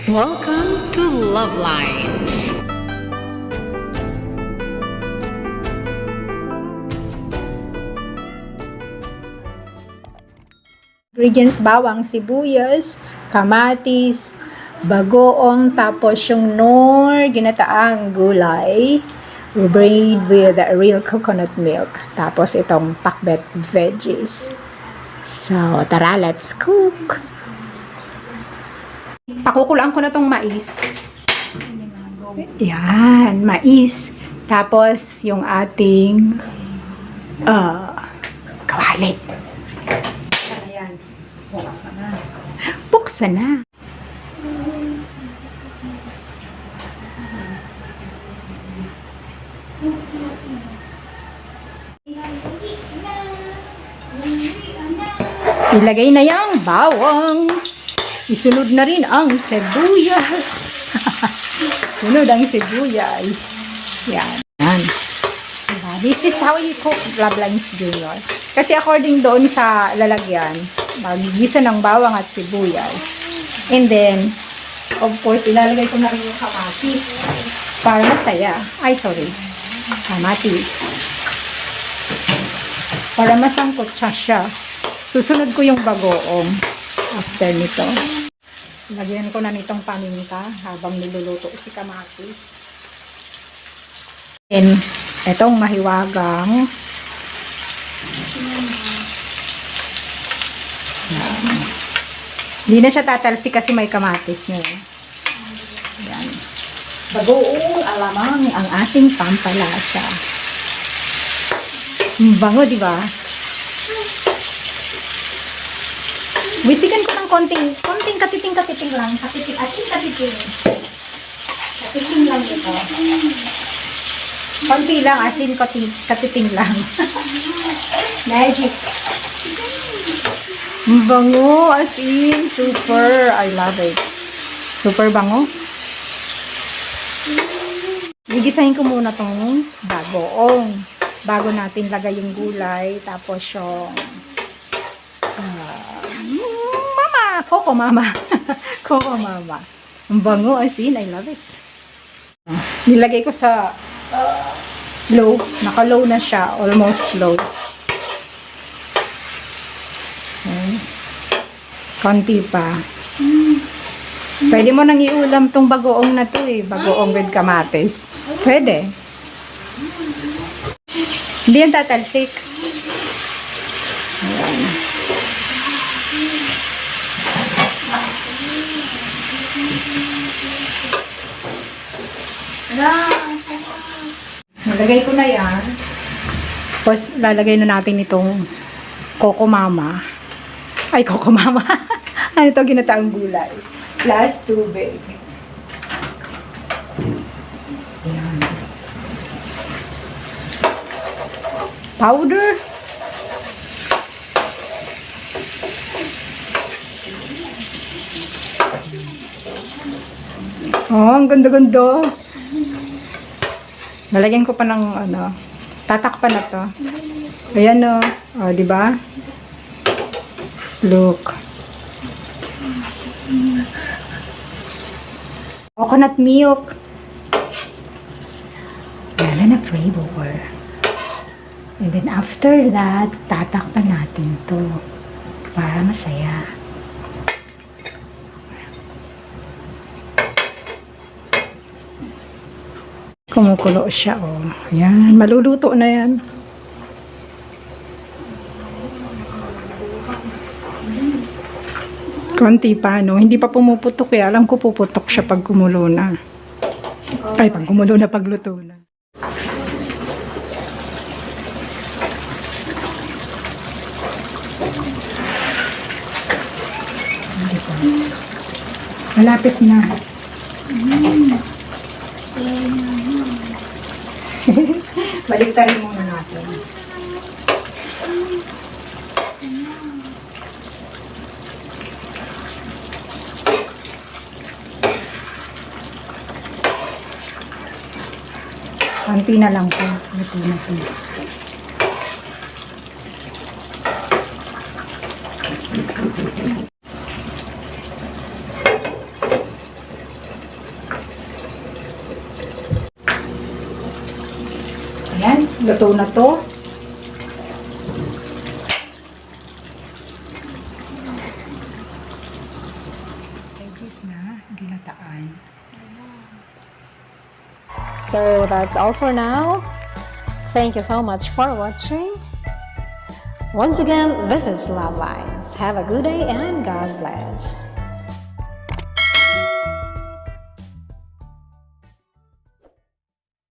Welcome to Love Lines. Ingredients: bawang, sibuyas, kamatis, bagoong, tapos yung nor, ginataang gulay, braid with real coconut milk, tapos itong pakbet veggies. So, tara, let's cook! Pakukulaan ko na tong mais. Yan, mais. Tapos, yung ating kawali. Buksan na. Ilagay na yung bawang. Isunod na rin ang sibuyas. Sunod ang sibuyas. Yan. Yan. Diba? This is how you cook Love Lines Junior. Kasi according doon sa lalagyan, magigisa ng bawang at sibuyas. And then, of course, ilalagay ko na rin yung kamatis para masaya. Ay, sorry. Kamatis. Para masangkot siya. Susunod ko yung bagoong after nito. Lagyan ko na nitong paminta habang niluluto si kamatis. And, etong mahiwagang hindi na siya tatalsi kasi may kamatis na yun. Yan. Bagoong alamang ang ating pampalasa. Bango, di ba? Wisikan ko ng konting katiting lang. Katiting, asin katiting. Katiting lang ito. Konti lang, asin katiting lang. Magic. Bango, as in, super. I love it. Super bango. Gigisahin ko muna tong bagoong. Bago natin lagay yung gulay. Tapos yung Coco Mama. Coco Mama. Ang bango, as in, I love it. Nilagay ko sa low. Naka-low na siya. Almost low. Konti pa. Pwede mo nang iulam tong bagoong na to eh. Bagoong with kamatis. Pwede. Hindi yan tatalsik. Ayan. Nalagay ko na yan. Tapos lalagay na natin itong Coco Mama. Ay, Coco Mama. Ano ito? Ginataang gulay. Plus tubig. Ayan. Powder. Oh, ang ganda-ganda. Nalagyan ko pa ng tatakpan na to. Ayan o. Oh, di ba? Look. Coconut milk. Yan na flavor. And then after that, tatakpan natin to para masaya. Kumukulo siya, oh. Yan, maluluto na yan. Konti pa, no? Hindi pa pumuputok, eh. Alam ko puputok siya pag kumulo na. Ay, pag kumulo na, pagluto na. Malapit na. Baliktarin muna natin. Konti na lang po. Luto na po. Ayan, luto na to. Veggies na, ginataan. So that's all for now. Thank you so much for watching. Once again, this is Love Lines. Have a good day and God bless.